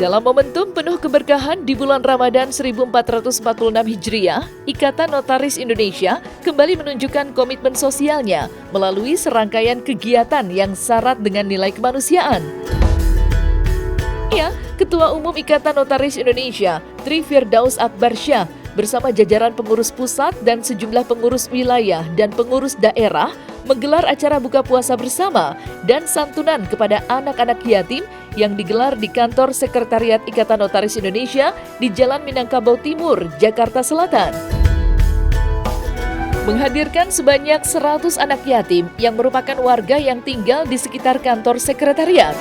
Dalam momentum penuh keberkahan di bulan Ramadan 1446 Hijriah, Ikatan Notaris Indonesia kembali menunjukkan komitmen sosialnya melalui serangkaian kegiatan yang syarat dengan nilai kemanusiaan. Ya, Ketua Umum Ikatan Notaris Indonesia, Tri Firdaus Akbarsyah, bersama jajaran pengurus pusat dan sejumlah pengurus wilayah dan pengurus daerah menggelar acara buka puasa bersama dan santunan kepada anak-anak yatim yang digelar di kantor Sekretariat Ikatan Notaris Indonesia di Jalan Minangkabau Timur, Jakarta Selatan. Menghadirkan sebanyak 100 anak yatim yang merupakan warga yang tinggal di sekitar kantor sekretariat.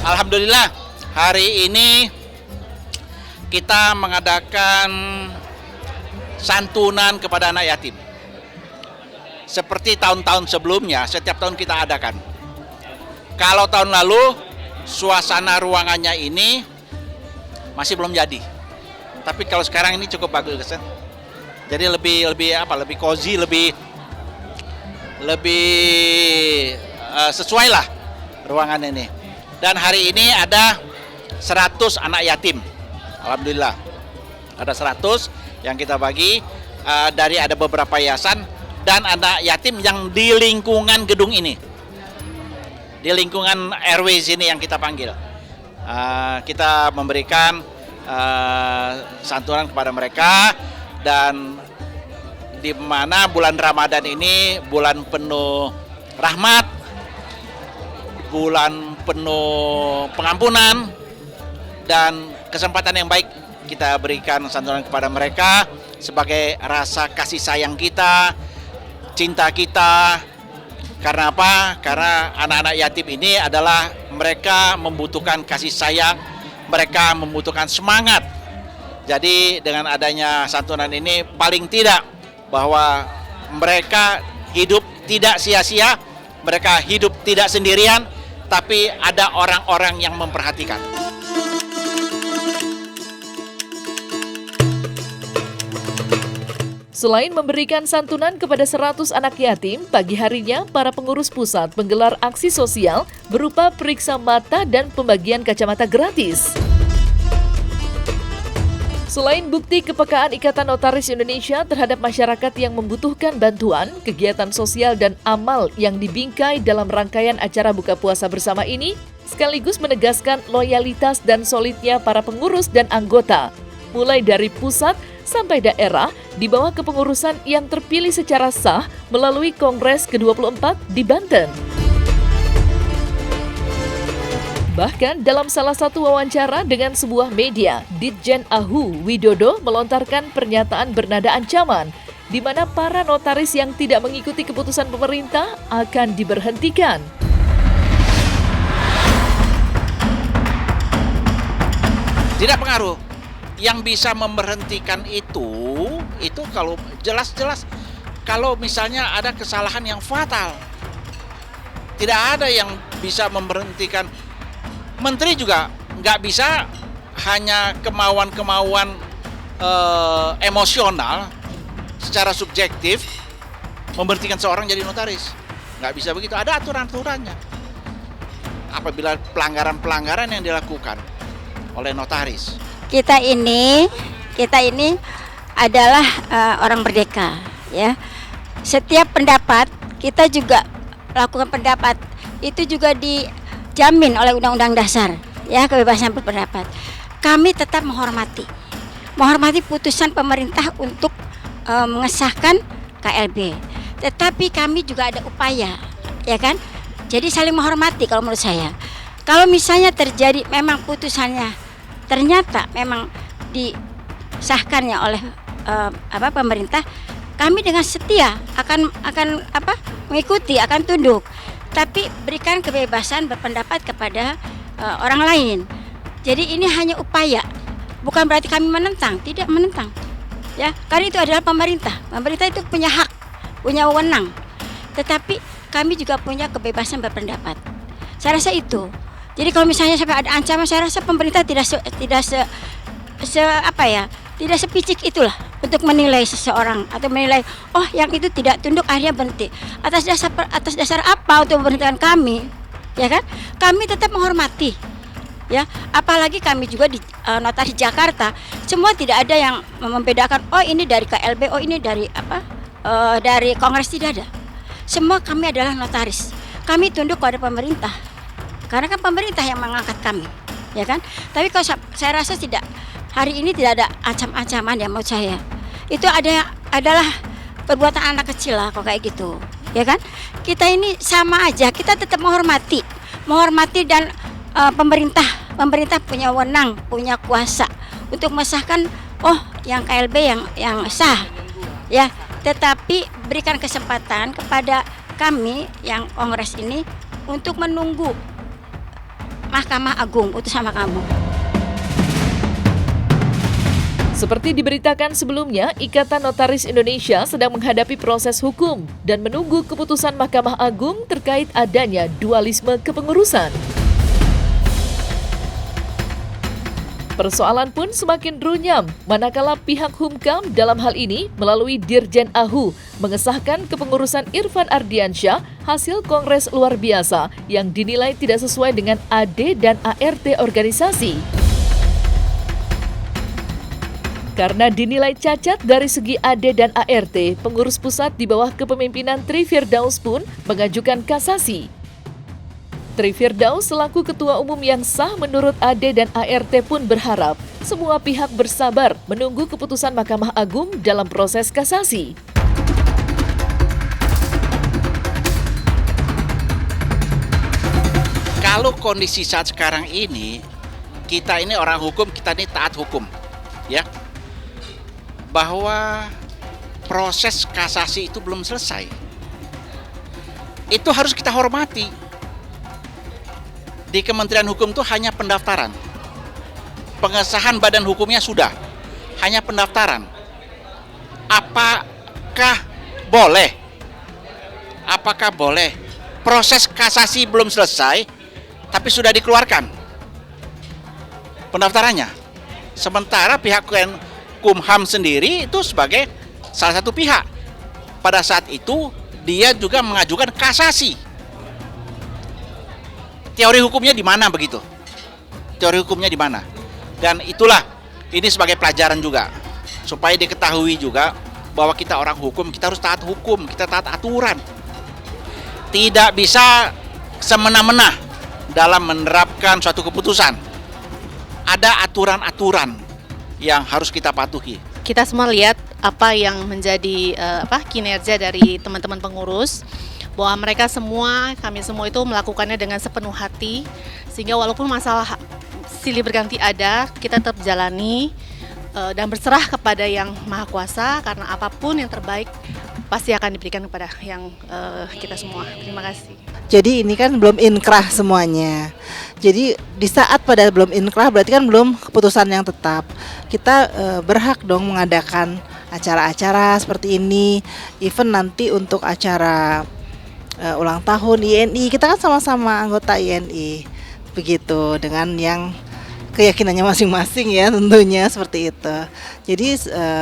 Alhamdulillah, hari ini kita mengadakan santunan kepada anak yatim. Seperti tahun-tahun sebelumnya, setiap tahun kita adakan. Kalau tahun lalu, suasana ruangannya ini masih belum jadi. Tapi kalau sekarang ini cukup bagus, kan? Jadi lebih cozy, lebih sesuai lah ruangan ini. Dan hari ini ada 100 anak yatim. Alhamdulillah. Ada 100 yang kita bagi dari ada beberapa yayasan dan anak yatim yang di lingkungan gedung ini. Di lingkungan RW sini yang kita panggil. Kita memberikan santunan kepada mereka, dan di mana bulan Ramadan ini bulan penuh rahmat, bulan penuh pengampunan, dan kesempatan yang baik kita berikan santunan kepada mereka sebagai rasa kasih sayang kita, cinta kita. Karena apa? Karena anak-anak yatim ini adalah mereka membutuhkan kasih sayang, mereka membutuhkan semangat. Jadi dengan adanya santunan ini paling tidak bahwa mereka hidup tidak sia-sia, mereka hidup tidak sendirian, tapi ada orang-orang yang memperhatikan. Selain memberikan santunan kepada 100 anak yatim, pagi harinya para pengurus pusat menggelar aksi sosial berupa periksa mata dan pembagian kacamata gratis. Selain bukti kepekaan Ikatan Notaris Indonesia terhadap masyarakat yang membutuhkan bantuan, kegiatan sosial dan amal yang dibingkai dalam rangkaian acara buka puasa bersama ini sekaligus menegaskan loyalitas dan solidnya para pengurus dan anggota, mulai dari pusat sampai daerah di bawah kepengurusan yang terpilih secara sah melalui Kongres ke-24 di Banten. Bahkan dalam salah satu wawancara dengan sebuah media, Ditjen Ahu Widodo melontarkan pernyataan bernada ancaman, di mana para notaris yang tidak mengikuti keputusan pemerintah akan diberhentikan. Tidak pengaruh. Yang bisa memberhentikan itu kalau jelas-jelas kalau misalnya ada kesalahan yang fatal. Tidak ada yang bisa memberhentikan. Menteri juga nggak bisa hanya kemauan-kemauan emosional secara subjektif memberhentikan seorang jadi notaris. Nggak bisa begitu, ada aturan-aturannya. Apabila pelanggaran-pelanggaran yang dilakukan oleh notaris. Kita ini adalah orang merdeka, ya. Setiap pendapat kita juga lakukan pendapat itu juga dijamin oleh Undang-Undang Dasar, ya, kebebasan berpendapat. kami tetap menghormati putusan pemerintah untuk mengesahkan KLB. Tetapi kami juga ada upaya, ya kan? Jadi saling menghormati kalau menurut saya. Kalau misalnya terjadi memang putusannya ternyata memang disahkannya oleh pemerintah, kami dengan setia akan mengikuti, akan tunduk. Tapi berikan kebebasan berpendapat kepada orang lain. Jadi ini hanya upaya, bukan berarti kami menentang, tidak menentang. Ya, karena itu adalah pemerintah. Pemerintah itu punya hak, punya wewenang. Tetapi kami juga punya kebebasan berpendapat. Saya rasa itu. Jadi kalau misalnya sampai ada ancaman, saya rasa pemerintah tidak sepicik itulah untuk menilai seseorang atau menilai yang itu tidak tunduk akhirnya berhenti. Atas dasar apa untuk memberhentikan kami? Ya kan? Kami tetap menghormati. Ya, apalagi kami juga di notaris Jakarta, semua tidak ada yang membedakan ini dari KLB, ini dari dari Kongres, tidak ada. Semua kami adalah notaris. Kami tunduk pada pemerintah. Karena kan pemerintah yang mengangkat kami, ya kan? Tapi kalau saya rasa hari ini tidak ada ancaman ya menurut saya. Itu adalah perbuatan anak kecil lah kok kayak gitu, ya kan? Kita ini sama aja, kita tetap menghormati dan pemerintah punya wewenang, punya kuasa untuk mengesahkan yang KLB yang sah, ya. Tetapi berikan kesempatan kepada kami yang Kongres ini untuk menunggu Mahkamah Agung, putusan Mahkamah Agung. Seperti diberitakan sebelumnya, Ikatan Notaris Indonesia sedang menghadapi proses hukum dan menunggu keputusan Mahkamah Agung terkait adanya dualisme kepengurusan. Persoalan pun semakin runyam manakala pihak Humkam dalam hal ini melalui Dirjen AHU mengesahkan kepengurusan Irfan Ardiansyah hasil kongres luar biasa yang dinilai tidak sesuai dengan AD dan ART organisasi. Karena dinilai cacat dari segi AD dan ART, pengurus pusat di bawah kepemimpinan Tri Firdaus pun mengajukan kasasi. Tri Firdaus selaku ketua umum yang sah menurut AD dan ART pun berharap semua pihak bersabar menunggu keputusan Mahkamah Agung dalam proses kasasi. Kalau kondisi saat sekarang ini, kita ini orang hukum, kita ini taat hukum, ya. Bahwa proses kasasi itu belum selesai. Itu harus kita hormati. Di Kementerian Hukum itu hanya pendaftaran. Pengesahan badan hukumnya sudah. Hanya pendaftaran. Apakah boleh? Proses kasasi belum selesai, tapi sudah dikeluarkan pendaftarannya. Sementara pihak Kumham sendiri itu sebagai salah satu pihak. Pada saat itu, dia juga mengajukan kasasi. Teori hukumnya di mana begitu? Teori hukumnya di mana? Dan itulah, ini sebagai pelajaran juga. Supaya diketahui juga bahwa kita orang hukum, kita harus taat hukum, kita taat aturan. Tidak bisa semena-mena dalam menerapkan suatu keputusan. Ada aturan-aturan yang harus kita patuhi. Kita semua lihat apa yang menjadi kinerja dari teman-teman pengurus, bahwa mereka semua, kami semua itu melakukannya dengan sepenuh hati, sehingga walaupun masalah silih berganti ada, kita tetap jalani dan berserah kepada Yang Maha Kuasa, karena apapun yang terbaik pasti akan diberikan kepada yang kita semua. Terima kasih. Jadi ini kan belum inkrah semuanya. Jadi di saat pada belum inkrah berarti kan belum keputusan yang tetap. Kita berhak dong mengadakan acara-acara seperti ini, even nanti untuk acara ulang tahun INI, kita kan sama-sama anggota INI, begitu, dengan yang keyakinannya masing-masing ya tentunya seperti itu. Jadi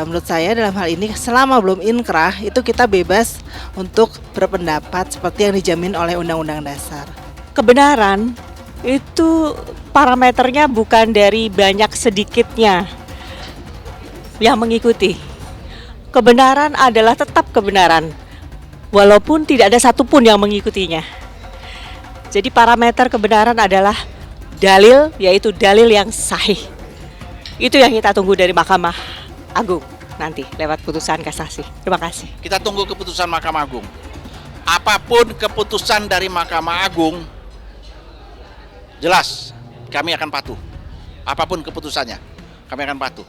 menurut saya dalam hal ini selama belum inkrah itu kita bebas untuk berpendapat seperti yang dijamin oleh Undang-Undang Dasar. Kebenaran itu parameternya bukan dari banyak sedikitnya yang mengikuti. Kebenaran adalah tetap kebenaran, walaupun tidak ada satupun yang mengikutinya. Jadi parameter kebenaran adalah dalil, yaitu dalil yang sahih. Itu yang kita tunggu dari Mahkamah Agung nanti lewat putusan kasasi. Terima kasih. Kita tunggu keputusan Mahkamah Agung. Apapun keputusan dari Mahkamah Agung, jelas kami akan patuh. Apapun keputusannya, kami akan patuh.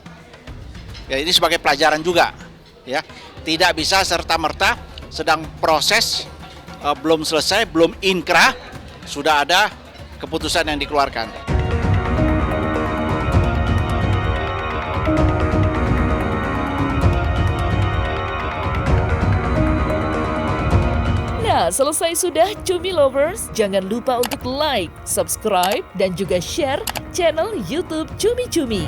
Ya, ini sebagai pelajaran juga, ya. Tidak bisa serta-merta sedang proses belum selesai, belum inkrah, sudah ada keputusan yang dikeluarkan. Nah, selesai sudah Cumi Lovers. Jangan lupa untuk like, subscribe, dan juga share channel YouTube Cumi Cumi.